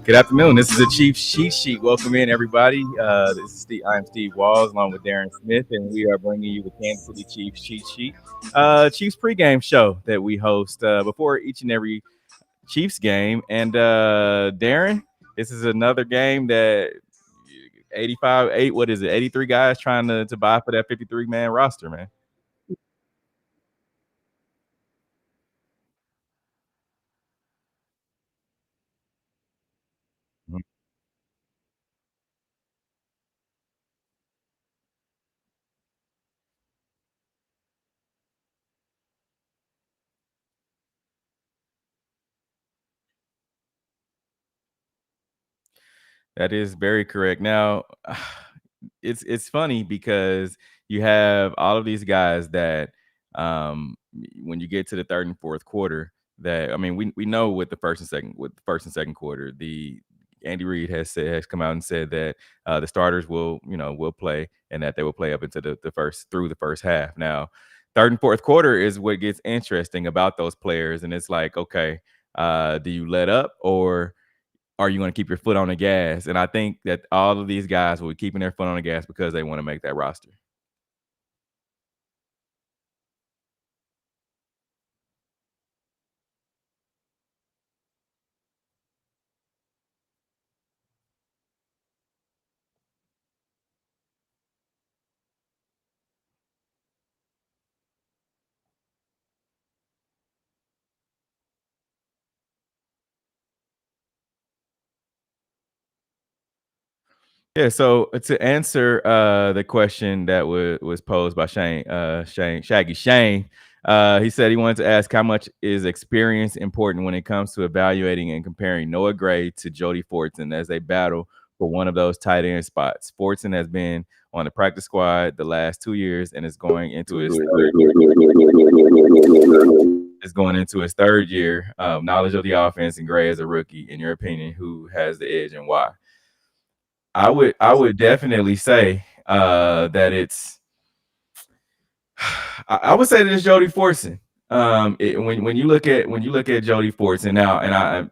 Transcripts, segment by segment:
Good afternoon. This is the Chiefs Cheat Sheet. Welcome in, everybody. I'm Steve Walls, along with Darren Smith, and we are bringing you the Kansas City Chiefs Cheat Sheet, Chiefs pregame show that we host before each and every Chiefs game. And Darren, this is another game that 83 guys trying to buy for that 53-man roster, man. That is very correct. Now, it's funny because you have all of these guys that when you get to the third and fourth quarter, that I mean, we know with the first and second quarter, the Andy Reid has come out and said that the starters will play and that they will play up into the first half. Now, third and fourth quarter is what gets interesting about those players, and it's like, okay, do you let up or are you going to keep your foot on the gas? And I think that all of these guys will be keeping their foot on the gas because they want to make that roster. Yeah, so to answer the question that was posed by Shaggy Shane, he said he wanted to ask how much is experience important when it comes to evaluating and comparing Noah Gray to Jody Fortson as they battle for one of those tight end spots. Fortson has been on the practice squad the last 2 years and is going into his third year. Knowledge of the offense, and Gray as a rookie. In your opinion, who has the edge and why? I would definitely say that it's I would say that it's Jody Fortson. When you look at Jody Fortson now, and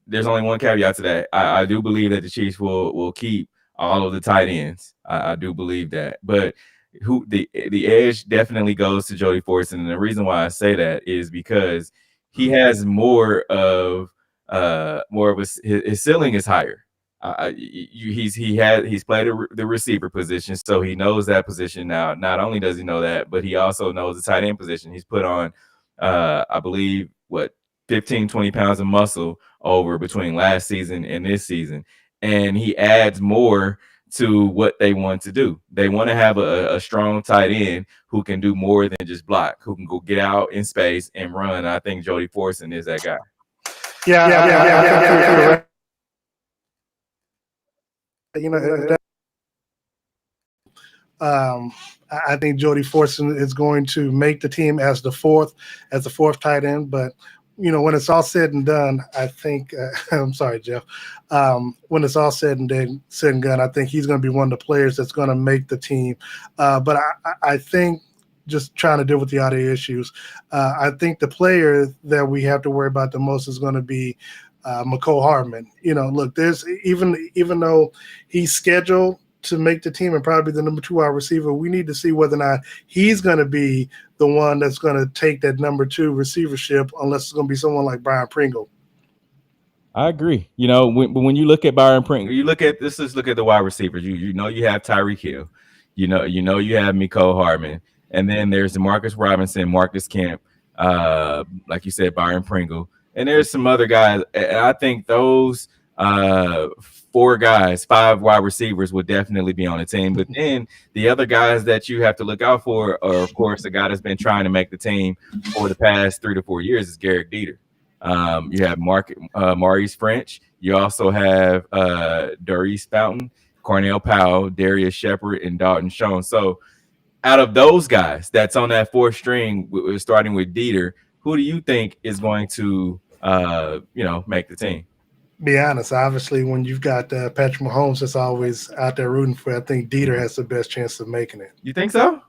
there's only one caveat to that. I do believe that the Chiefs will keep all of the tight ends. I do believe that, but who the edge definitely goes to Jody Fortson, and the reason why I say that is because he has more of his ceiling is higher. He's played the receiver position, so he knows that position now. Not only does he know that, but he also knows the tight end position. He's put on, I believe, 15, 20 pounds of muscle over between last season and this season, and he adds more to what they want to do. They want to have a strong tight end who can do more than just block, who can go get out in space and run. I think Jody Fortson is that guy. Yeah. I think Jody Fortson is going to make the team as the fourth tight end. But when it's all said and done, I think I'm sorry, Jeff. When it's all said and done, I think he's going to be one of the players that's going to make the team. But I think, just trying to deal with the audio issues, I think the player that we have to worry about the most is going to be McCole Hardman. Look, there's even though he's scheduled to make the team and probably the number 2 wide receiver, we need to see whether or not he's going to be the one that's going to take that number 2 receivership, unless it's going to be someone like Byron Pringle. I agree. When you look at Byron Pringle, look at the wide receivers. You have Tyreek Hill. You have McCole Hardman. And then there's Demarcus Robinson, Marcus Kemp, like you said, Byron Pringle. And there's some other guys. And I think those 5 wide receivers would definitely be on the team. But then the other guys that you have to look out for are, of course, the guy that's been trying to make the team for the past 3 to 4 years is Garrett Dieter. You have Maurice French. You also have Darius Fountain, Cornell Powell, Darius Shepard, and Dalton Schoen. So out of those guys that's on that 4th string, starting with Dieter, who do you think is going to make the team? Be honest, obviously, when you've got Patrick Mahomes that's always out there rooting for, I think Dieter has the best chance of making it. You think so?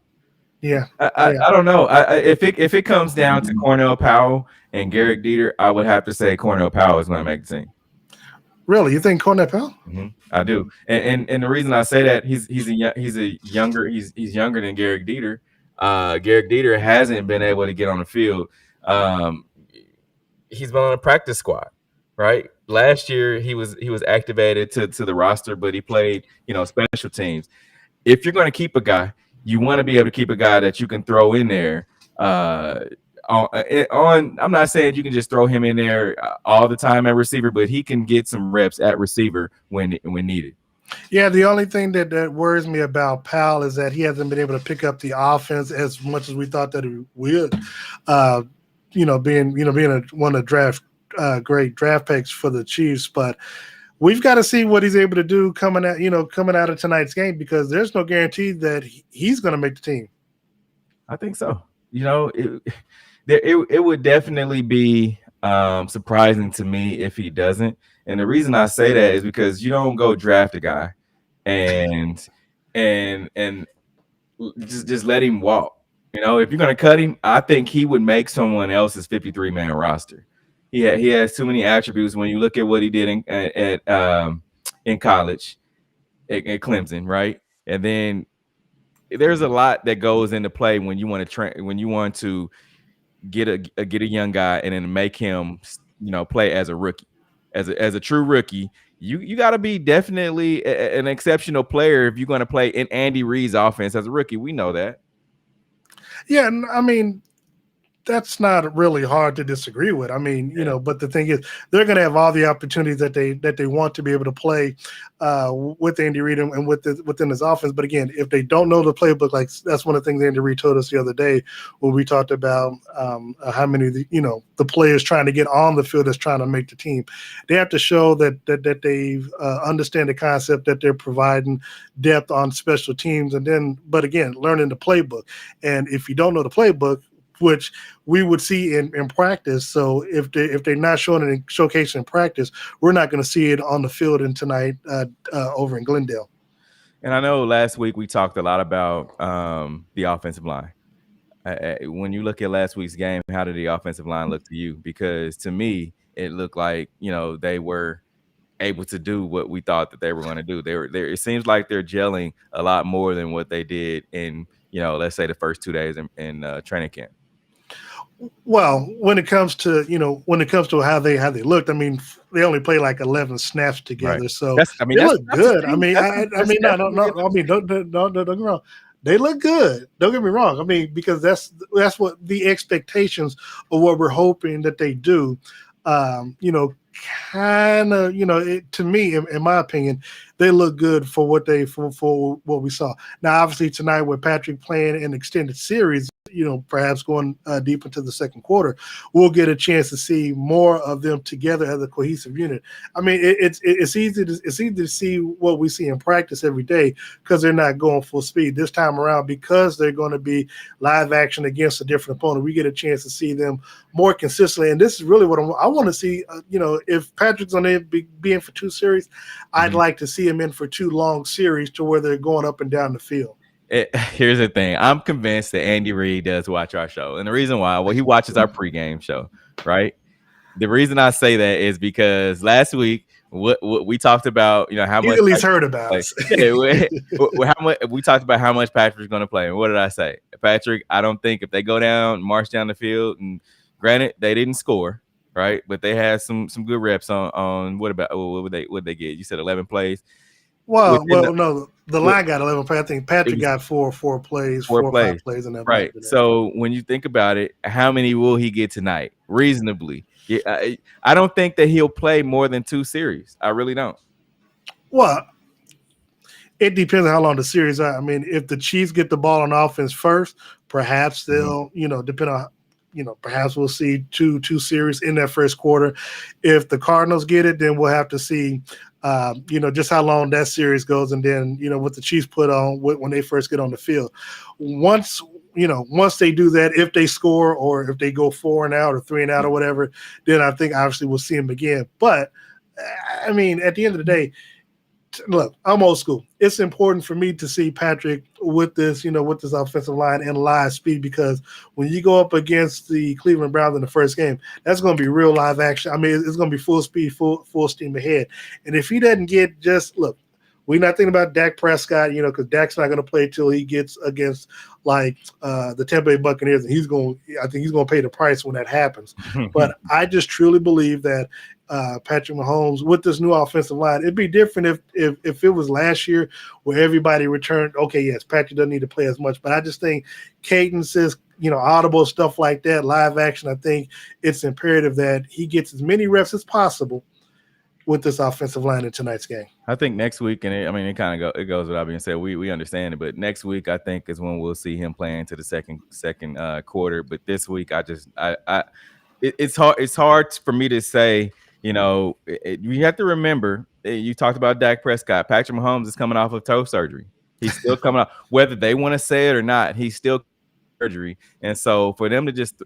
Yeah. I don't know. If it comes down to Cornell Powell and Garrett Dieter, I would have to say Cornell Powell is going to make the team. Really, you think Cornell Powell? I do, and the reason I say that he's younger than Garrick Dieter. Garrick Dieter hasn't been able to get on the field. Um, he's been on a practice squad, right? Last year he was activated to the roster, but he played special teams. If you're going to keep a guy, you want to be able to keep a guy that you can throw in there. Uh, I'm not saying you can just throw him in there all the time at receiver, but he can get some reps at receiver when needed. Yeah, the only thing that worries me about Powell is that he hasn't been able to pick up the offense as much as we thought that he would. Uh, being one of the great draft picks for the Chiefs, but we've got to see what he's able to do coming out of tonight's game, because there's no guarantee that he's going to make the team. I think so. It would definitely be surprising to me if he doesn't. And the reason I say that is because you don't go draft a guy and and just let him walk. If you're gonna cut him, I think he would make someone else's 53-man roster. He has too many attributes when you look at what he did in college at Clemson, right? And then there's a lot that goes into play when you want to get a young guy and then make him play as a rookie, as a true rookie. You got to be definitely an exceptional player if you're going to play in Andy Reid's offense as a rookie. We know that. Yeah, I mean, that's not really hard to disagree with. I mean, but the thing is, they're going to have all the opportunities that they want to be able to play with Andy Reid and within his offense. But again, if they don't know the playbook, like that's one of the things Andy Reid told us the other day when we talked about how many the players trying to get on the field that's trying to make the team. They have to show that they understand the concept, that they're providing depth on special teams, but again, learning the playbook. And if you don't know the playbook, which we would see in practice. So if they're not showing it in showcase in practice, we're not going to see it on the field tonight over in Glendale. And I know last week we talked a lot about the offensive line. When you look at last week's game, how did the offensive line look to you? Because to me, it looked like they were able to do what we thought that they were going to do. It seems like they're gelling a lot more than what they did in let's say the first 2 days in training camp. Well, when it comes to how they looked, I mean, they only played like 11 snaps together, right. So they look good. Don't get me wrong. They look good. Don't get me wrong. I mean, because that's what the expectations of what we're hoping that they do. Kind of, to me, in my opinion, they look good for what we saw. Now, obviously, tonight with Patrick playing an extended series, perhaps going deep into the second quarter, we'll get a chance to see more of them together as a cohesive unit. I mean, it's easy to see what we see in practice every day because they're not going full speed. This time around, because they're going to be live action against a different opponent, we get a chance to see them more consistently. And this is really what I want to see. If Patrick's going to be in for 2 series, I'd like to see him in for 2 long series to where they're going up and down the field. Here's the thing. I'm convinced that Andy Reid does watch our show. And the reason why, well, he watches our pregame show, right? The reason I say that is because last week, what we talked about, how much. You at least heard about us. We talked about how much Patrick's going to play. And what did I say? Patrick, I don't think if they go down, march down the field, and granted, they didn't score, right? But they had some good reps on what would they get? You said 11 plays. Well, no, the line got 11 plays. I think Patrick got four plays, 4 or 5 plays in that. Right. So when you think about it, how many will he get tonight? Reasonably. Yeah, I don't think that he'll play more than 2 series. I really don't. Well, it depends on how long the series are. I mean, if the Chiefs get the ball on offense first, perhaps they'll, depend on, perhaps we'll see two series in that first quarter. If the Cardinals get it, then we'll have to see just how long that series goes, and then what the Chiefs put on when they first get on the field. Once they do that, if they score or if they go 4 and out or 3 and out or whatever, then I think obviously we'll see them again. But I mean, at the end of the day, look, I'm old school. It's important for me to see Patrick with this, with this offensive line and live speed because when you go up against the Cleveland Browns in the first game, that's going to be real live action. I mean, it's going to be full speed, full steam ahead. And if he doesn't get just look, we're not thinking about Dak Prescott, because Dak's not going to play till he gets against like the Tampa Bay Buccaneers, and I think he's going to pay the price when that happens. But I just truly believe that Patrick Mahomes with this new offensive line, it'd be different if it was last year where everybody returned. Okay, yes, Patrick doesn't need to play as much, but I just think cadences, audible stuff like that, live action. I think it's imperative that he gets as many reps as possible with this offensive line in tonight's game. I think next week, and it kind of goes without being said. We understand it, but next week I think is when we'll see him playing to the second quarter. But this week, it's hard. It's hard for me to say. You have to remember. You talked about Dak Prescott. Patrick Mahomes is coming off of toe surgery. He's still coming off, whether they want to say it or not. He's still surgery, and so for them to just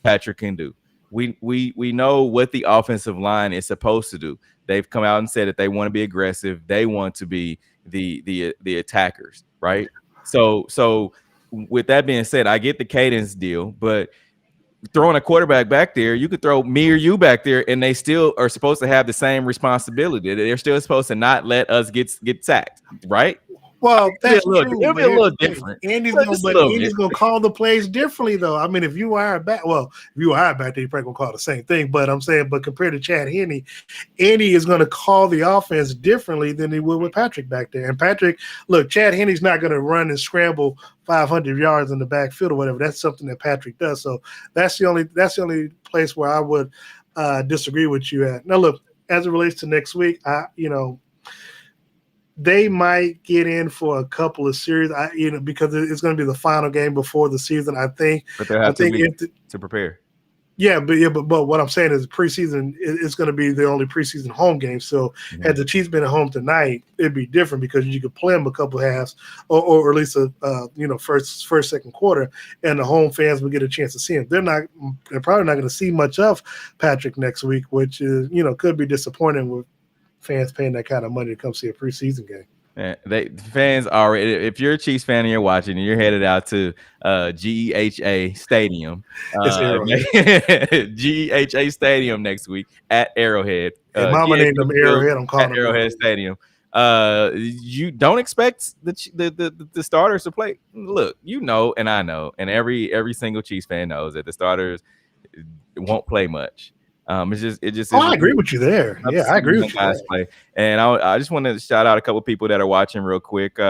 Patrick can do. We know what the offensive line is supposed to do. They've come out and said that they want to be aggressive. They want to be the attackers, right? So with that being said, I get the cadence deal, but throwing a quarterback back there, you could throw me or you back there, and they still are supposed to have the same responsibility. They're still supposed to not let us get sacked, right? Well, that's true. It'll be a little different. Andy's going to call the plays differently, though. I mean, if you hire back, there, you're probably going to call the same thing. But I'm saying, compared to Chad Henne, Andy is going to call the offense differently than he would with Patrick back there. And Patrick, look, Chad Henne's not going to run and scramble 500 yards in the backfield or whatever. That's something that Patrick does. So that's the only place where I would disagree with you at. Now, look, as it relates to next week, they might get in for a couple of series, because it's going to be the final game before the season, I think. But they have to prepare. Yeah, but what I'm saying is preseason it's going to be the only preseason home game. So had the Chiefs been at home tonight, it'd be different because you could play them a couple of halves or at least a first second quarter, and the home fans would get a chance to see him. They're probably not going to see much of Patrick next week, which is could be disappointing with fans paying that kind of money to come see a preseason game. Fans already. If you're a Chiefs fan and you're watching, and you're headed out to GEHA Stadium, GEHA Stadium next week at Arrowhead. Mama named them Arrowhead. I'm calling Arrowhead Stadium. You don't expect the starters to play. Look, and I know, and every single Chiefs fan knows that the starters won't play much. It just. I agree with you there. Yeah, I agree with you. Guys play, and I just want to shout out a couple people that are watching real quick.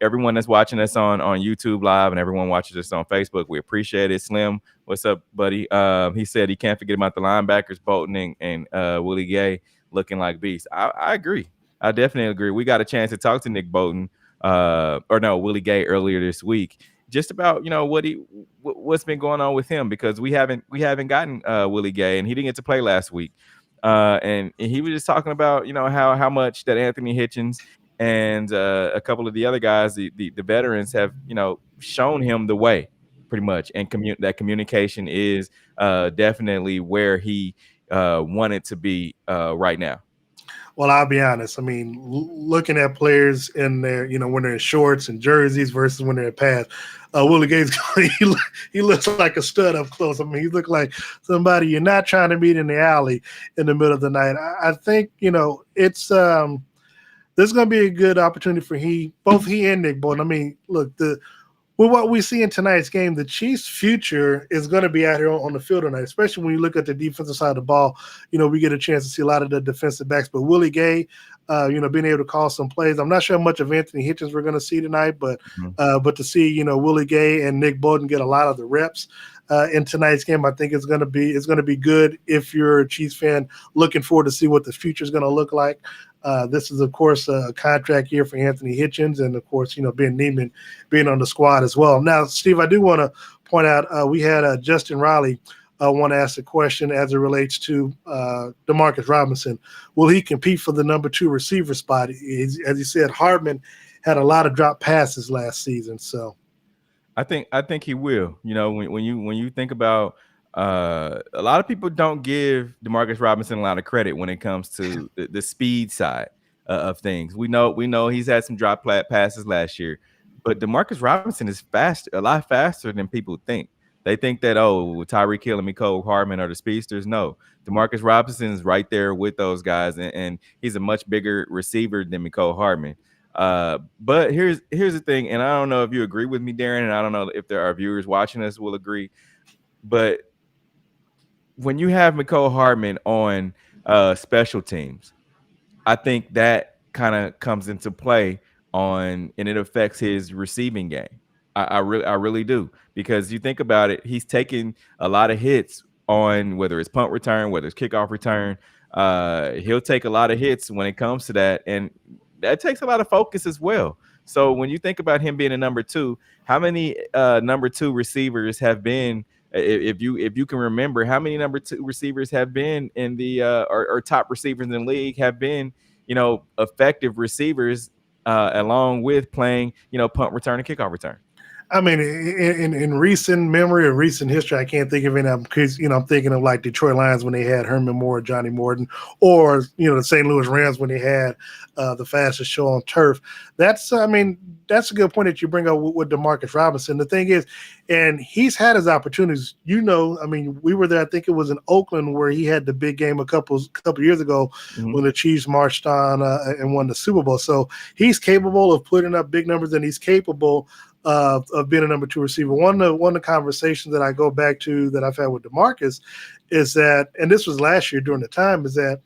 Everyone that's watching us on YouTube Live and everyone watches us on Facebook, we appreciate it. Slim, what's up, buddy? He said he can't forget about the linebackers, Bolton and Willie Gay looking like beasts. I agree. I definitely agree. We got a chance to talk to Nick Bolton, Willie Gay earlier this week. Just about what's been going on with him, because we haven't gotten Willie Gay, and he didn't get to play last week, and he was just talking about how much that Anthony Hitchens and a couple of the other guys, the veterans, have shown him the way pretty much, and that communication is definitely where he wanted to be right now. Well, I'll be honest. I mean, looking at players in their, when they're in shorts and jerseys versus when they're in pads, Willie Gay's, he looks like a stud up close. I mean, he looked like somebody you're not trying to meet in the alley in the middle of the night. I think, it's there's going to be a good opportunity for both he and Nick Bolton. I mean, look, with what we see in tonight's game, the Chiefs' future is going to be out here on the field tonight, especially when you look at the defensive side of the ball. We get a chance to see a lot of the defensive backs. But Willie Gay, being able to call some plays. I'm not sure how much of Anthony Hitchens we're going to see tonight, but to see, Willie Gay and Nick Bolton get a lot of the reps in tonight's game, I think it's going to be good if you're a Chiefs fan looking forward to see what the future is going to look like. This is, of course, a contract year for Anthony Hitchens, and, of course, Ben Neiman being on the squad as well. Now, Steve, I do want to point out we had Justin Riley want to ask a question as it relates to Demarcus Robinson. Will he compete for the number 2 receiver spot? As he said, Hardman had a lot of drop passes last season. So I think he will. When you think about a lot of people don't give Demarcus Robinson a lot of credit when it comes to the speed side of things. We know he's had some drop passes last year, but Demarcus Robinson is fast, a lot faster than people think. They think that, oh, Tyreek Hill and Mecole Hardman are the speedsters. No, Demarcus Robinson is right there with those guys, and he's a much bigger receiver than Mecole Hardman. But here's the thing, and I don't know if you agree with me, Darren, and I don't know if there are viewers watching us will agree, but when you have Mecole Hardman on special teams, I think that kind of comes into play and it affects his receiving game. I really do, because you think about it, he's taking a lot of hits on whether it's punt return, whether it's kickoff return. He'll take a lot of hits when it comes to that, and that takes a lot of focus as well. So when you think about him being a number two, how many number two receivers have been? If you can remember, how many number two receivers have been in the or top receivers in the league have been effective receivers along with playing punt return and kickoff return. I mean, in recent memory or recent history, I can't think of any of them because, I'm thinking of like Detroit Lions when they had Herman Moore, Johnny Morton, or, the St. Louis Rams when they had the fastest show on turf. That's a good point that you bring up with Demarcus Robinson. The thing is, and he's had his opportunities, we were there, I think it was in Oakland where he had the big game a couple years ago when the Chiefs marched on and won the Super Bowl. So he's capable of putting up big numbers, and he's capable of being a number two receiver. One of the conversations that I go back to that I've had with DeMarcus is that, and this was last year during the time, is that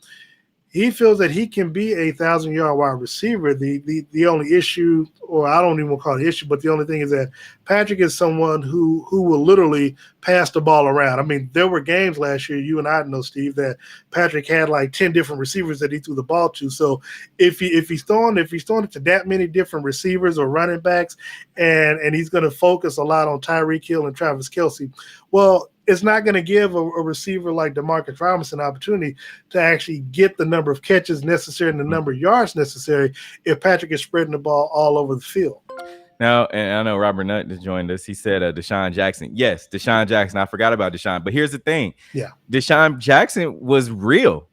he feels that he can be a 1,000-yard wide receiver. The only issue, or I don't even call it issue, but the only thing is that Patrick is someone who will literally pass the ball around. I mean, there were games last year, you and I know, Steve, that Patrick had like 10 different receivers that he threw the ball to. So if he's throwing it to that many different receivers or running backs, and he's going to focus a lot on Tyreek Hill and Travis Kelce, well, it's not going to give a receiver like Demarcus Robinson an opportunity to actually get the number of catches necessary and the number of yards necessary if Patrick is spreading the ball all over the field. Now, and I know Robert Nutt just joined us. He said Deshaun Jackson. Yes, Deshaun Jackson. I forgot about Deshaun. But here's the thing. Yeah. Deshaun Jackson was real.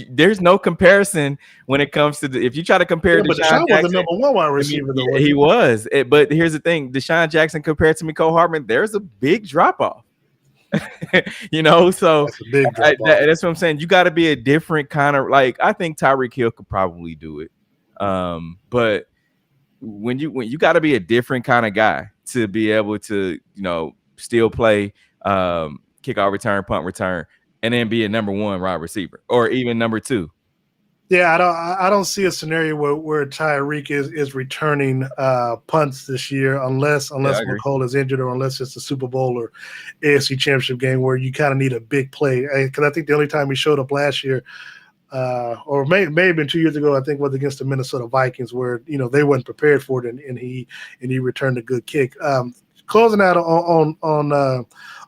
There's no comparison when it comes to if you try to compare Deshaun Jackson, was the number one wide receiver. He was. But here's the thing. Deshaun Jackson compared to Mecole Hardman, there's a big drop-off. So that's what I'm saying. You got to be a different kind of, like, I think Tyreek Hill could probably do it, but when you got to be a different kind of guy to be able to still play kickoff return, punt return, and then be a number one wide receiver or even number two. Yeah, I don't see a scenario where Tyreek is returning punts this year unless Mecole is injured, or unless it's a Super Bowl or AFC Championship game where you kind of need a big play. Because I think the only time he showed up last year, or may have been 2 years ago, I think was against the Minnesota Vikings, where they weren't prepared for it, and he returned a good kick. Closing out on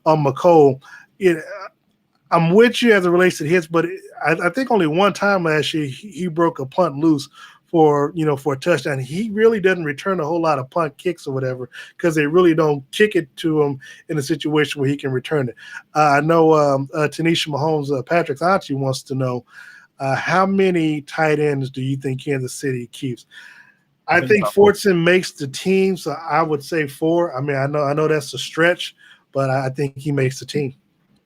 Mecole, I'm with you as it relates to hits, but I think only one time last year he broke a punt loose for a touchdown. He really doesn't return a whole lot of punt kicks or whatever, because they really don't kick it to him in a situation where he can return it. I know Tanisha Mahomes, Patrick's auntie, wants to know how many tight ends do you think Kansas City keeps? I think Fortson makes the team, so I would say 4. I mean, I know that's a stretch, but I think he makes the team.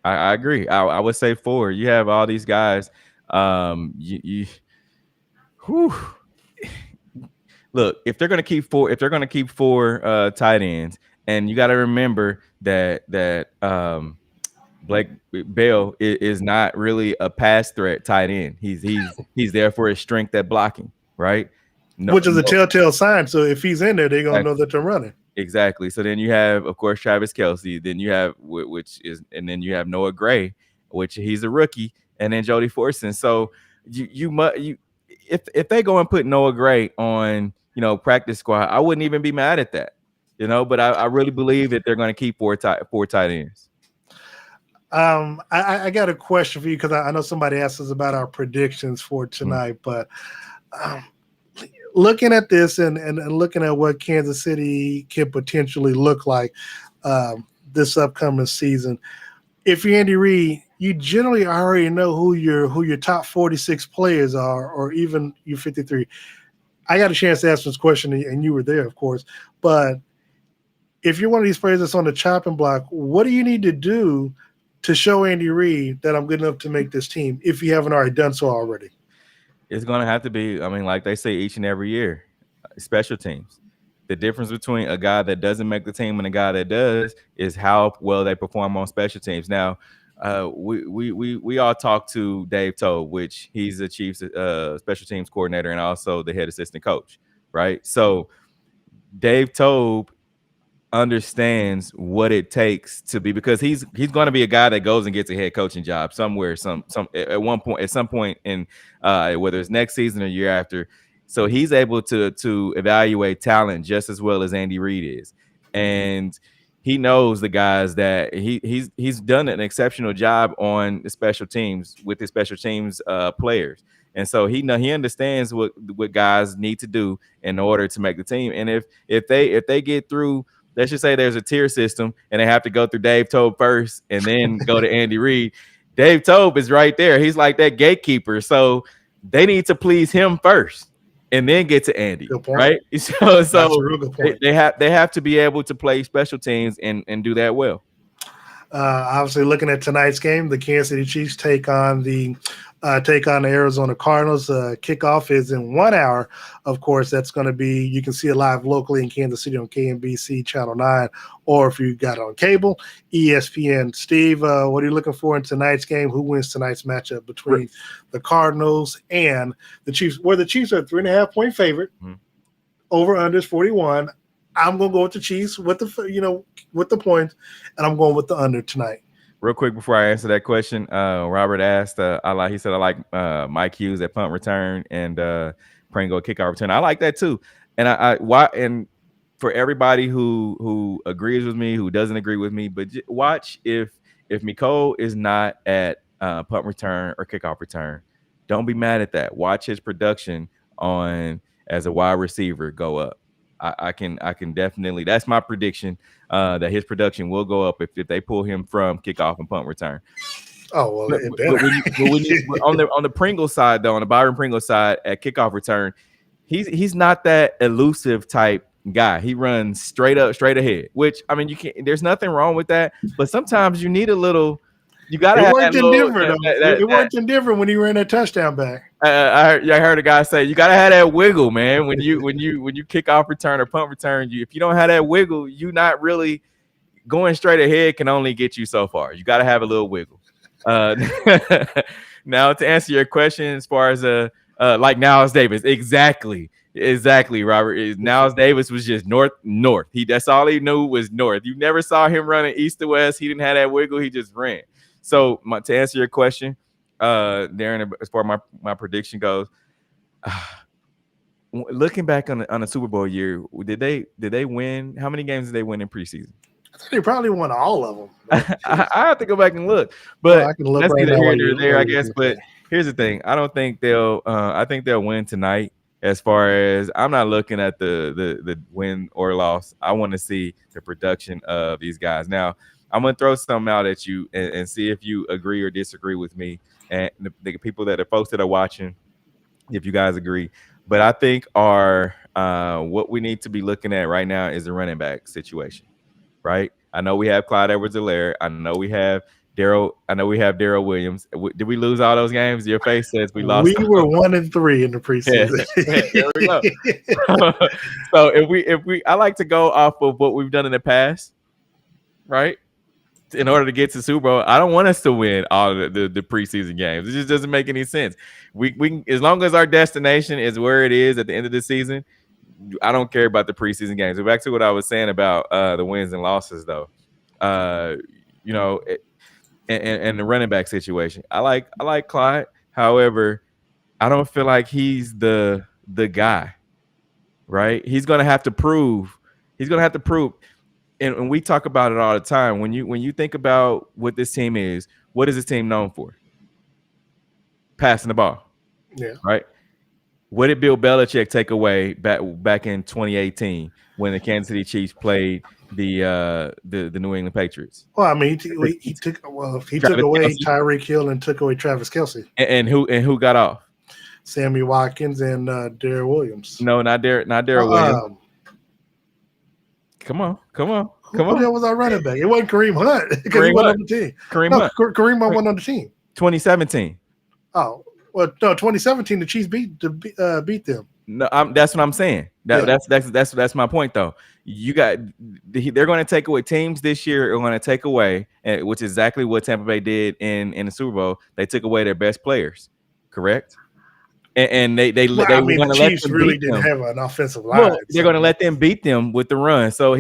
I agree. I would say 4. You have all these guys. Look, if they're going to keep 4 tight ends, and you got to remember that Blake Bell is not really a pass threat tight end. He's there for his strength at blocking, right? Which is a telltale sign. So if he's in there, they're going to know that they're running. Exactly. So then you have, of course, Travis Kelce. Then you have and then you have Noah Gray, which he's a rookie, and then Jody Fortson. So if they go and put Noah Gray on practice squad, I wouldn't even be mad at that. But I really believe that they're going to keep 4 tight ends. I got a question for you, because I know somebody asked us about our predictions for tonight, but looking at this and looking at what Kansas City can potentially look like this upcoming season, if you're Andy Reid, you generally already know who your top 46 players are, or even your 53. I got a chance to ask this question, and you were there, of course. But if you're one of these players that's on the chopping block, what do you need to do to show Andy Reid that I'm good enough to make this team? If you haven't already done so already, It's going to have to be, I mean, like they say each and every year, special teams. The difference between a guy that doesn't make the team and a guy that does is how well they perform on special teams. Now, we all talked to Dave Tobe, which he's the Chiefs special teams coordinator and also the head assistant coach, right? So Dave Tobe understands what it takes to be, because he's going to be a guy that goes and gets a head coaching job somewhere, some at one point, at some point in whether it's next season or year after. So he's able to evaluate talent just as well as Andy Reid is, and he knows the guys that he's done an exceptional job on the special teams with his special teams players. And so he understands what guys need to do in order to make the team. And if they get through, let's just say there's a tier system and they have to go through Dave Tobe first and then go to Andy Reid. Dave Tobe is right there. He's like that gatekeeper. So they need to please him first and then get to Andy. good point. Right. So That's a real good point. they have to be able to play special teams and do that well. Obviously, looking at tonight's game, the Kansas City Chiefs take on the Arizona Cardinals. Kickoff is in 1 hour. Of course, that's going to be, you can see it live locally in Kansas City on KNBC Channel 9, or if you got it on cable, ESPN. Steve, what are you looking for in tonight's game? Who wins tonight's matchup between the Cardinals and the Chiefs? Where the Chiefs are a 3.5-point favorite, over under is 41. I'm going to go with the Chiefs with the points, and I'm going with the under tonight. Real quick before I answer that question, Robert asked, he said I like Mike Hughes at punt return and Pringle kickoff return. I like that too. And and for everybody who agrees with me, who doesn't agree with me, but watch if Miko is not at punt return or kickoff return, don't be mad at that. Watch his production on as a wide receiver go up. I can definitely, that's my prediction, that his production will go up if they pull him from kickoff and punt return. Oh, well, but on the Pringle side, though, on the Byron Pringle side at kickoff return, he's not that elusive type guy. He runs straight up, straight ahead, which, I mean, you can't, there's nothing wrong with that, but sometimes you need a little. You gotta have that little, it worked indifferent when he ran that touchdown back. I heard a guy say you gotta have that wiggle, man. When you kick off return or punt return, if you don't have that wiggle, you not really going straight ahead can only get you so far. You gotta have a little wiggle. Now to answer your question, as far as like Niles Davis, exactly, Robert. Niles Davis was just north. That's all he knew was north. You never saw him running east to west. He didn't have that wiggle. He just ran. So to answer your question, Darren, as far as my prediction goes, looking back on the Super Bowl year, did they win? How many games did they win in preseason? I think they probably won all of them. I have to go back and look, but I can look that's right neither now here while nor you- there, while I you guess. do But that. here's the thing: I don't think they'll. I think they'll win tonight. As far as I'm not looking at the win or loss, I want to see the production of these guys. Now, I'm gonna throw something out at you and see if you agree or disagree with me, and the people the folks that are watching, if you guys agree. But I think what we need to be looking at right now is the running back situation, right? I know we have Clyde Edwards-Helaire. I know we have Daryl. I know we have Daryl Williams. Did we lose all those games? Your face says we lost. We were 1-3 in the preseason. There we go. So I like to go off of what we've done in the past, right? In order to get to Super Bowl, I don't want us to win all the preseason games. It just doesn't make any sense. We as long as our destination is where it is at the end of the season, I don't care about the preseason games. Back to what I was saying about the wins and losses, though. And the running back situation. I like Clyde. However, I don't feel like he's the guy, right? He's gonna have to prove. And we talk about it all the time. When you think about what this team is, what is this team known for? Passing the ball. Yeah. Right? What did Bill Belichick take away back in 2018 when the Kansas City Chiefs played the New England Patriots. Well, I mean, he took Travis away Kelce. Tyreek Hill and took away Travis Kelce, And who got off? Sammy Watkins, and Darrell Williams. No, not Darrell Williams. Um, Come on, come on, who come the on. hell was our running back? It wasn't Kareem Hunt because he Kareem wasn't Hunt. on the team. Kareem No, Hunt. Kareem Hunt wasn't on the team. 2017. Oh, well, no, 2017, the Chiefs beat them. No, that's what I'm saying. That's my point though. They're going to take away teams this year are going to take away, which is exactly what Tampa Bay did in the Super Bowl. They took away their best players, correct? And they Well, were I mean, going the to let Chiefs them really beat didn't them. have an offensive line. Well, they're going to let them beat them with the run. So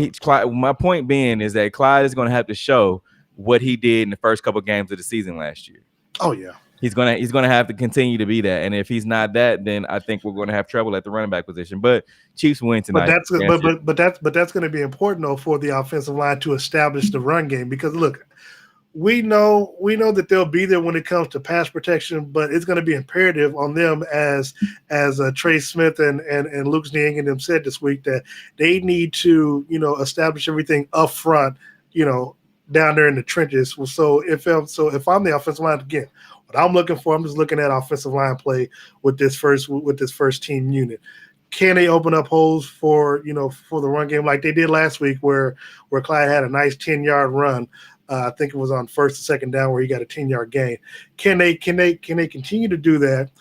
my point being is that Clyde is going to have to show what he did in the first couple of games of the season last year. Oh yeah. He's gonna have to continue to be that, and if he's not that, then I think we're going to have trouble at the running back position. But Chiefs win tonight. But that's going to be important though for the offensive line to establish the run game, because look, we know that they'll be there when it comes to pass protection, but it's going to be imperative on them as Trey Smith and Luke Niang and them said this week that they need to establish everything up front, down there in the trenches. So if I'm the offensive line again. What I'm looking for, I'm just looking at offensive line play with this first team unit. Can they open up holes for the run game like they did last week, where Clyde had a nice 10-yard run? I think it was on first and second down where he got a 10-yard gain. Can they continue to do that?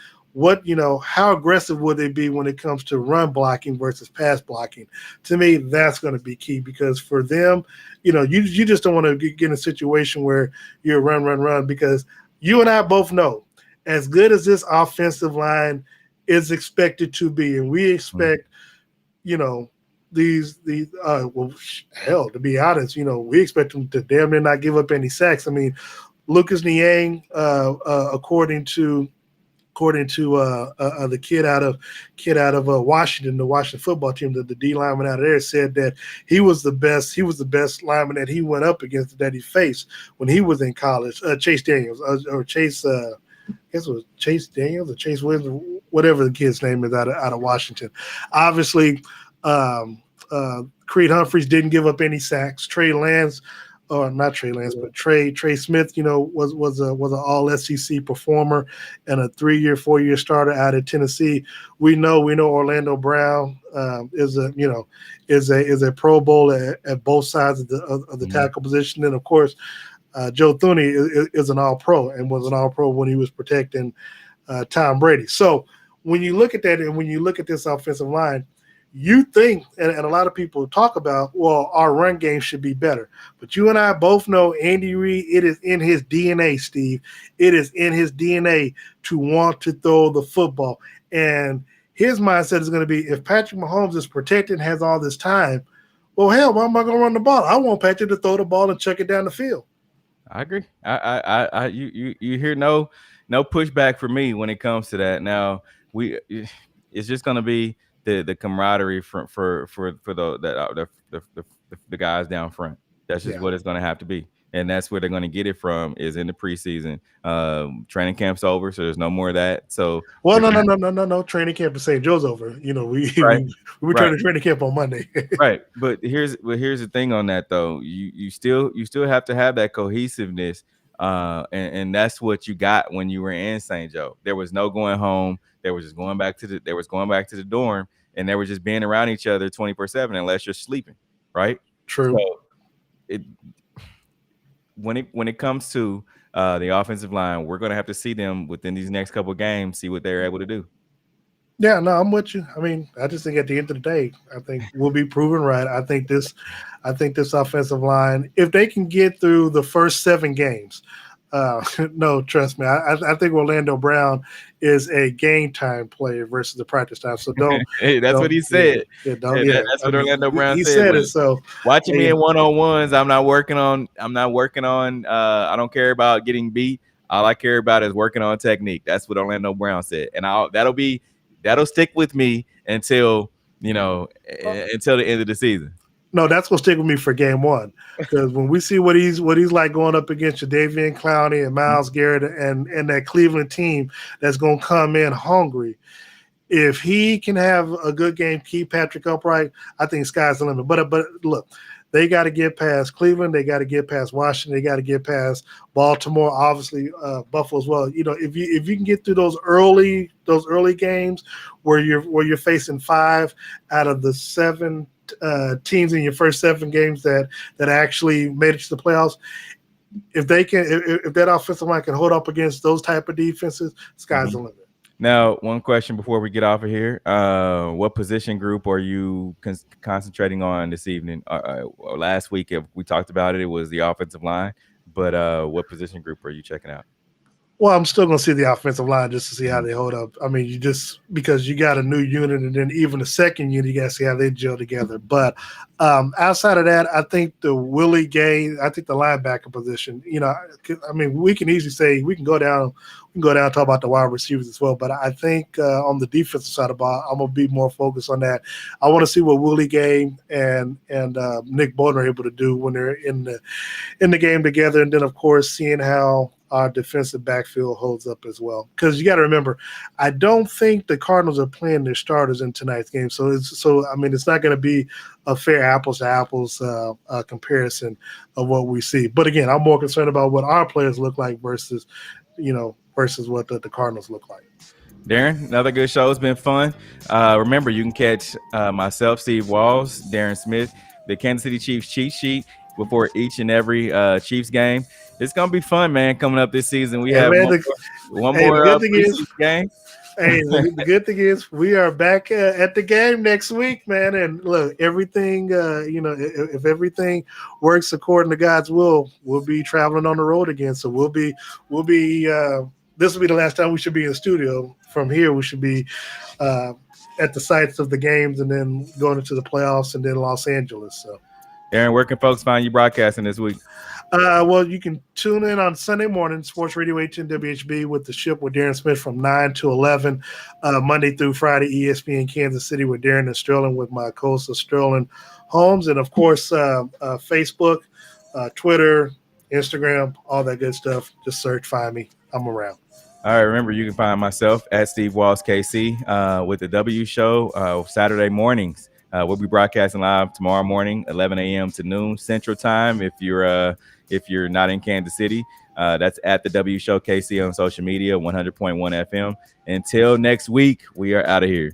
How aggressive would they be when it comes to run blocking versus pass blocking? To me, that's going to be key, because for them, you just don't want to get in a situation where you're run, because you and I both know, as good as this offensive line is expected to be, and we expect, to be honest, we expect them to damn near not give up any sacks. I mean, Lucas Niang, according to the kid out of Washington, the Washington football team, the D lineman out of there, said that he was the best lineman that he went up against, that he faced when he was in college. Chase Daniels or Chase, I guess it was Chase Daniels or Chase Williams, whatever the kid's name is out of Washington. Obviously, Creed Humphreys didn't give up any sacks. Trey Smith, was an all SEC performer and a 3-year, 4-year starter out of Tennessee. We know Orlando Brown is a Pro Bowl at both sides of the tackle position. And of course, Joe Thuney is an All Pro and was an All Pro when he was protecting Tom Brady. So when you look at that and when you look at this offensive line, you think, and a lot of people talk about, well, our run game should be better. But you and I both know Andy Reid, it is in his DNA, Steve. It is in his DNA to want to throw the football. And his mindset is going to be, if Patrick Mahomes is protected and has all this time, well, hell, why am I going to run the ball? I want Patrick to throw the ball and chuck it down the field. I agree. You hear no pushback for me when it comes to that. Now it's just going to be the camaraderie for the guys down front. That's just what it's going to have to be, and that's where they're going to get it from, is in the preseason. Training camp's over, so there's no more of that. So no. Training camp in St. Joe's over. We return to training camp on Monday. Right, but here's the thing on that though. You still have to have that cohesiveness, and that's what you got when you were in St. Joe. There was no going home. They were just going back to the dorm, and they were just being around each other 24/7 unless you're sleeping, right? True. So when it comes to the offensive line, we're going to have to see them within these next couple of games, see what they're able to do. Yeah, no, I'm with you. I mean, I just think at the end of the day, I think we'll be proven right. I think this offensive line, if they can get through the first 7 games, no, trust me. I think Orlando Brown is a game time player versus the practice time. So don't. Hey, that's what he said. That's what Orlando Brown he said. He said it. So watching me in one-on-ones, I'm not working on. I don't care about getting beat. All I care about is working on technique. That's what Orlando Brown said, and that'll stick with me until until the end of the season. No, that's gonna stick with me for game 1, because when we see what he's like going up against Jadeveon Clowney and Myles Garrett and that Cleveland team that's gonna come in hungry, if he can have a good game, keep Patrick upright, I think sky's the limit. But look, they got to get past Cleveland. They got to get past Washington. They got to get past Baltimore. Obviously, Buffalo as well. If you can get through those early games where you're facing 5 out of the 7 teams in your first 7 games that actually made it to the playoffs. If they can, if that offensive line can hold up against those type of defenses, sky's the Mhm. limit. Now, one question before we get off of here: what position group are you concentrating on this evening? Last week, if we talked about it, it was the offensive line. But what position group are you checking out? Well, I'm still going to see the offensive line just to see how Mhm. they hold up. I mean, because you got a new unit, and then even the second unit, you got to see how they gel together. But outside of that, I think the linebacker position. I mean, we can easily say we can go down and talk about the wide receivers as well. But I think on the defensive side of the ball, I'm gonna be more focused on that. I want to see what Willie Gay and Nick Bolton are able to do when they're in the game together, and then of course seeing how our defensive backfield holds up as well. Because you got to remember, I don't think the Cardinals are playing their starters in tonight's game, I mean it's not going to be a fair apples to apples comparison of what we see. But again, I'm more concerned about what our players look like versus what the Cardinals look like. Darren, another good show. It's been fun. Remember, you can catch myself, Steve Walls, Darren Smith, the Kansas City Chiefs cheat sheet before each and every Chiefs game. It's gonna be fun, man. Coming up this season, we Hey have man, one hey, the more good thing is preseason game. Hey, the good thing is we are back at the game next week, man. And look, everything, if everything works according to God's will, we'll be traveling on the road again. So we'll be. This will be the last time we should be in the studio. From here, we should be uh, at the sites of the games, and then going into the playoffs, and then Los Angeles. So. Darren, where can folks find you broadcasting this week? Well, you can tune in on Sunday morning, Sports Radio 18 WHB with the ship with Darren Smith from 9 to 11, Monday through Friday, ESPN Kansas City with Darren and Sterling with my co-host Sterling Holmes. And, of course, Facebook, Twitter, Instagram, all that good stuff. Just find me. I'm around. All right, remember, you can find myself at Steve Walls KC with the W Show Saturday mornings. We'll be broadcasting live tomorrow morning, 11 a.m. to noon Central Time. If you're not in Kansas City, that's at the W Show KC on social media, 100.1 FM. Until next week, we are out of here.